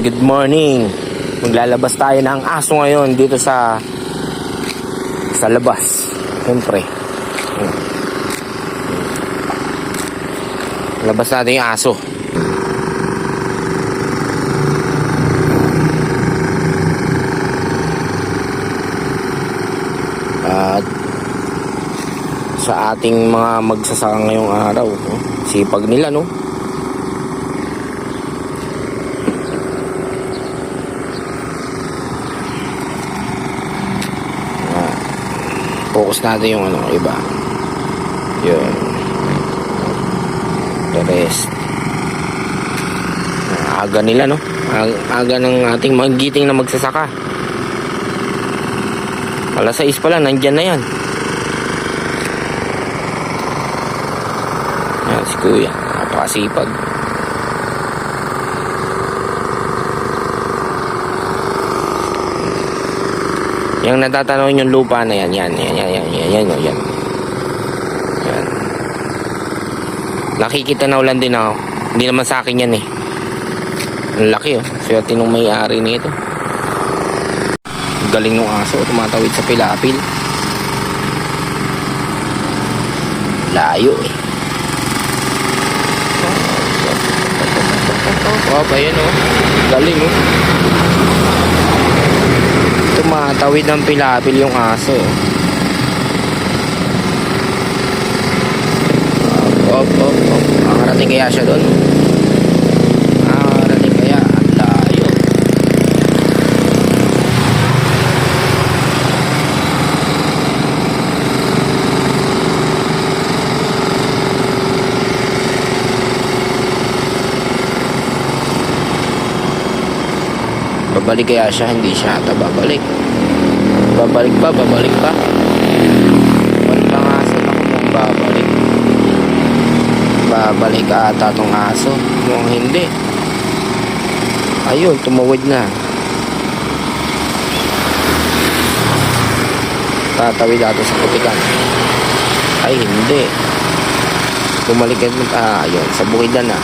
Good morning. Maglalabas tayo ng aso ngayon dito sa labas. Siyempre. Labas natin yung aso. At sa ating mga magsasaka ngayong araw, sipag nila, no? Focus natin yung iba. Yun. The rest. Aga nila, no? Aga ng ating magiting na magsasaka. Alas 6 pa lang, nandyan na yan. Yan, si Kuya. Napakasipag. Yung natatanaw yung lupa na yan. Yan. Nakikita na ulan din ako. Hindi naman sa akin yan eh. Ang laki oh. Swerte nung may-ari nito. Galing nung aso. Tumatawid sa pilapil. Layo eh. Oh, pa yan oh. Galing oh. Tumatawid ng pilapil yung aso. Op. Makakarating kaya siya doon? Makakarating kaya? Ang layo. Babalik kaya siya? Hindi siya ata babalik. Babalik pa. Babalik pa nga aso. Ako mong babalik. Babalik ata tong aso. Mukhang hindi. Ayun, tumawid na. Tatawid ata sa putikan. Ay, hindi. Bumalik ayun, sa bukidan na.